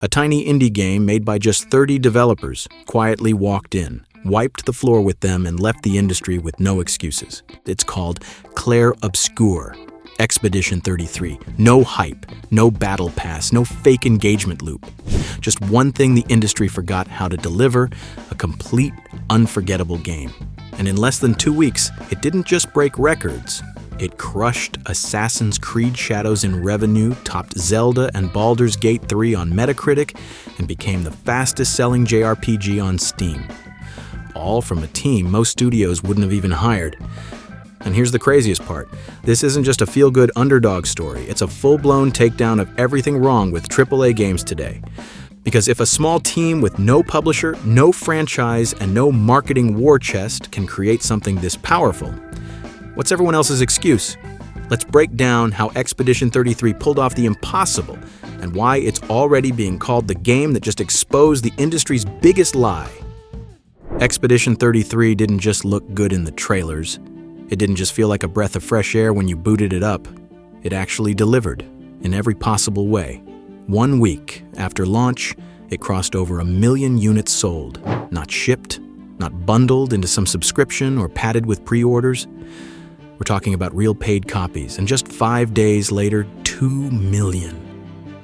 A tiny indie game made by just 30 developers quietly walked in, wiped the floor with them, and left the industry with no excuses. It's called Clair Obscur, Expedition 33. No hype, no battle pass, no fake engagement loop. Just one thing the industry forgot how to deliver: a complete, unforgettable game. And in less than 2 weeks, it didn't just break records. It crushed Assassin's Creed Shadows in revenue, topped Zelda and Baldur's Gate 3 on Metacritic, and became the fastest-selling JRPG on Steam. All from a team most studios wouldn't have even hired. And here's the craziest part. This isn't just a feel-good underdog story. It's a full-blown takedown of everything wrong with AAA games today. Because if a small team with no publisher, no franchise, and no marketing war chest can create something this powerful, what's everyone else's excuse? Let's break down how Expedition 33 pulled off the impossible and why it's already being called the game that just exposed the industry's biggest lie. Expedition 33 didn't just look good in the trailers. It didn't just feel like a breath of fresh air when you booted it up. It actually delivered in every possible way. 1 week after launch, it crossed over 1 million units sold, not shipped, not bundled into some subscription or padded with pre-orders. We're talking about real paid copies, and just 5 days later, 2 million.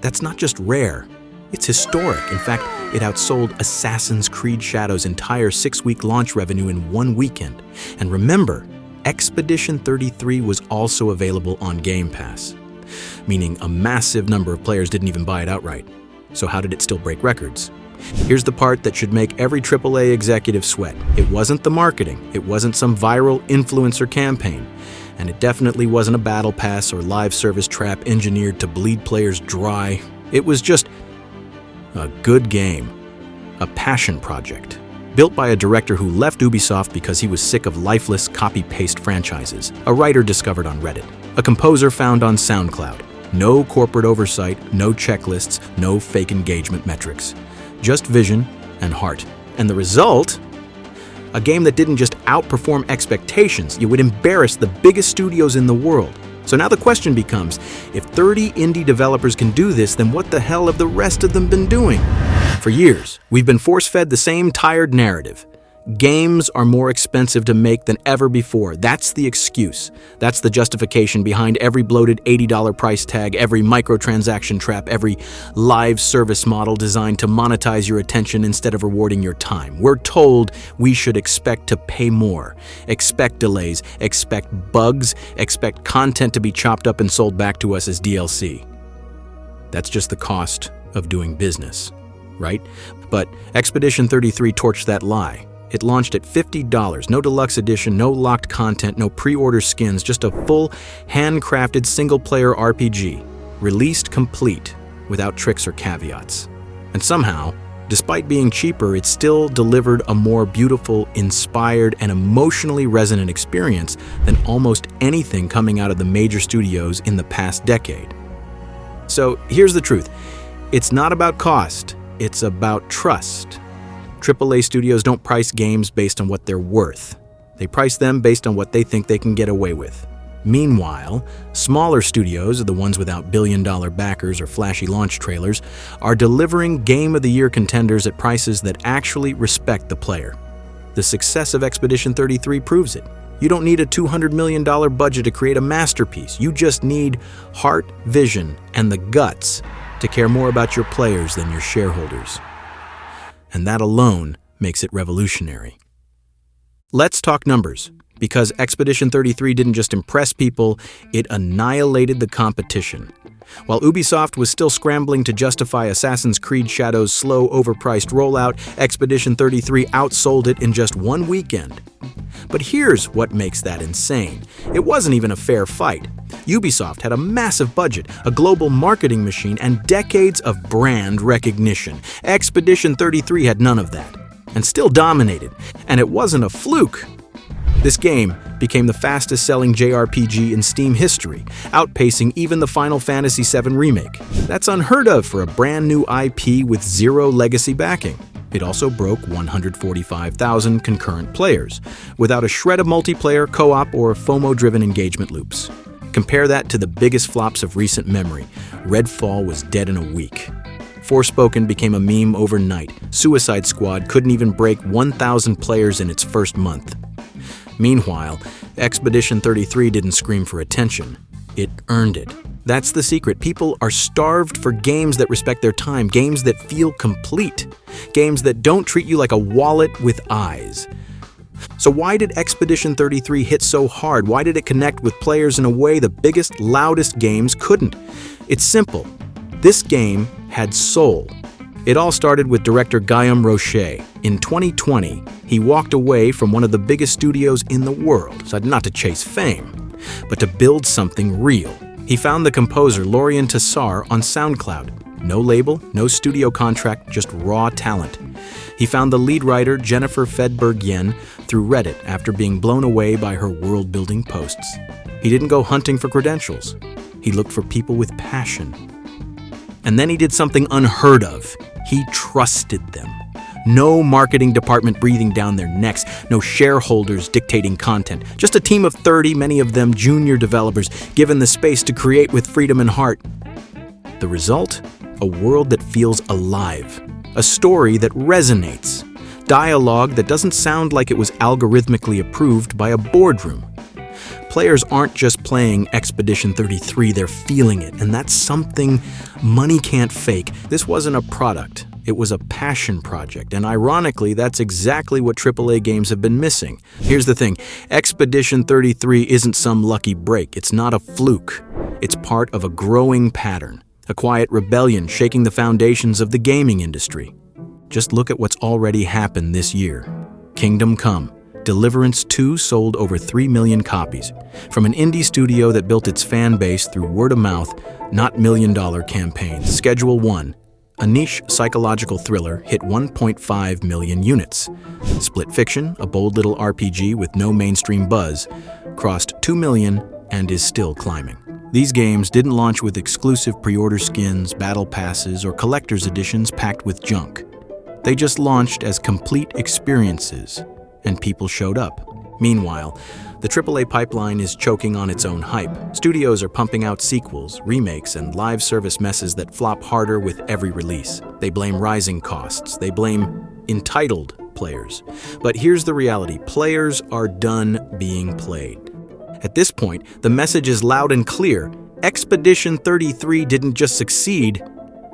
That's not just rare, it's historic. In fact, it outsold Assassin's Creed Shadows' entire 6-week launch revenue in 1 weekend. And remember, Expedition 33 was also available on Game Pass, meaning a massive number of players didn't even buy it outright. So how did it still break records? Here's the part that should make every AAA executive sweat. It wasn't the marketing, it wasn't some viral influencer campaign, and it definitely wasn't a battle pass or live service trap engineered to bleed players dry. It was just a good game, a passion project, built by a director who left Ubisoft because he was sick of lifeless copy-paste franchises, a writer discovered on Reddit, a composer found on SoundCloud. No corporate oversight, no checklists, no fake engagement metrics. Just vision and heart. And the result? A game that didn't just outperform expectations, it would embarrass the biggest studios in the world. So now the question becomes, if 30 indie developers can do this, then what the hell have the rest of them been doing? For years, we've been force-fed the same tired narrative. Games are more expensive to make than ever before. That's the excuse. That's the justification behind every bloated $80 price tag, every microtransaction trap, every live service model designed to monetize your attention instead of rewarding your time. We're told we should expect to pay more, expect delays, expect bugs, expect content to be chopped up and sold back to us as DLC. That's just the cost of doing business, right? But Expedition 33 torched that lie. It launched at $50, no deluxe edition, no locked content, no pre-order skins, just a full, handcrafted single-player RPG, released complete, without tricks or caveats. And somehow, despite being cheaper, it still delivered a more beautiful, inspired, and emotionally resonant experience than almost anything coming out of the major studios in the past decade. So here's the truth. It's not about cost, it's about trust. AAA studios don't price games based on what they're worth. They price them based on what they think they can get away with. Meanwhile, smaller studios, the ones without billion-dollar backers or flashy launch trailers, are delivering Game of the Year contenders at prices that actually respect the player. The success of Expedition 33 proves it. You don't need a $200 million budget to create a masterpiece. You just need heart, vision, and the guts to care more about your players than your shareholders. And that alone makes it revolutionary. Let's talk numbers, because Expedition 33 didn't just impress people, it annihilated the competition. While Ubisoft was still scrambling to justify Assassin's Creed Shadows' slow, overpriced rollout, Expedition 33 outsold it in just 1 weekend. But here's what makes that insane. It wasn't even a fair fight. Ubisoft had a massive budget, a global marketing machine, and decades of brand recognition. Expedition 33 had none of that, and still dominated. And it wasn't a fluke. This game became the fastest-selling JRPG in Steam history, outpacing even the Final Fantasy VII Remake. That's unheard of for a brand new IP with zero legacy backing. It also broke 145,000 concurrent players, without a shred of multiplayer, co-op, or FOMO-driven engagement loops. Compare that to the biggest flops of recent memory. Redfall was dead in a week. Forspoken became a meme overnight. Suicide Squad couldn't even break 1,000 players in its first month. Meanwhile, Expedition 33 didn't scream for attention. It earned it. That's the secret. People are starved for games that respect their time, games that feel complete, games that don't treat you like a wallet with eyes. So why did Expedition 33 hit so hard? Why did it connect with players in a way the biggest, loudest games couldn't? It's simple. This game had soul. It all started with director Guillaume Rocher. In 2020, he walked away from one of the biggest studios in the world, so not to chase fame, but to build something real. He found the composer Lorien Tassar on SoundCloud. No label, no studio contract, just raw talent. He found the lead writer Jennifer Fedberg-Yen through Reddit after being blown away by her world-building posts. He didn't go hunting for credentials. He looked for people with passion. And then he did something unheard of. He trusted them. No marketing department breathing down their necks, no shareholders dictating content. Just a team of 30, many of them junior developers, given the space to create with freedom and heart. The result? A world that feels alive. A story that resonates. Dialogue that doesn't sound like it was algorithmically approved by a boardroom. Players aren't just playing Expedition 33, they're feeling it, and that's something money can't fake. This wasn't a product, it was a passion project, and ironically, that's exactly what AAA games have been missing. Here's the thing, Expedition 33 isn't some lucky break, it's not a fluke. It's part of a growing pattern, a quiet rebellion shaking the foundations of the gaming industry. Just look at what's already happened this year. Kingdom Come. Deliverance 2 sold over 3 million copies. From an indie studio that built its fan base through word of mouth, not million-dollar campaigns. Schedule 1, a niche psychological thriller, hit 1.5 million units. Split Fiction, a bold little RPG with no mainstream buzz, crossed 2 million and is still climbing. These games didn't launch with exclusive pre-order skins, battle passes, or collector's editions packed with junk. They just launched as complete experiences, and people showed up. Meanwhile, the AAA pipeline is choking on its own hype. Studios are pumping out sequels, remakes, and live service messes that flop harder with every release. They blame rising costs. They blame entitled players. But here's the reality. Players are done being played. At this point, the message is loud and clear. Expedition 33 didn't just succeed,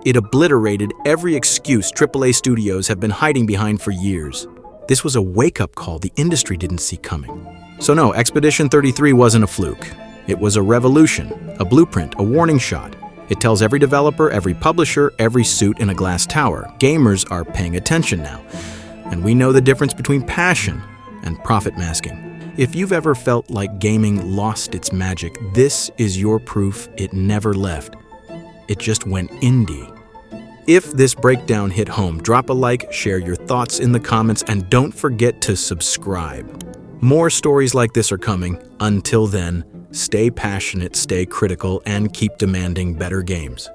it obliterated every excuse AAA studios have been hiding behind for years. This was a wake-up call the industry didn't see coming. So no, Expedition 33 wasn't a fluke. It was a revolution, a blueprint, a warning shot. It tells every developer, every publisher, every suit in a glass tower. Gamers are paying attention now. And we know the difference between passion and profit masking. If you've ever felt like gaming lost its magic, this is your proof it never left. It just went indie. If this breakdown hit home, drop a like, share your thoughts in the comments, and don't forget to subscribe. More stories like this are coming. Until then, stay passionate, stay critical, and keep demanding better games.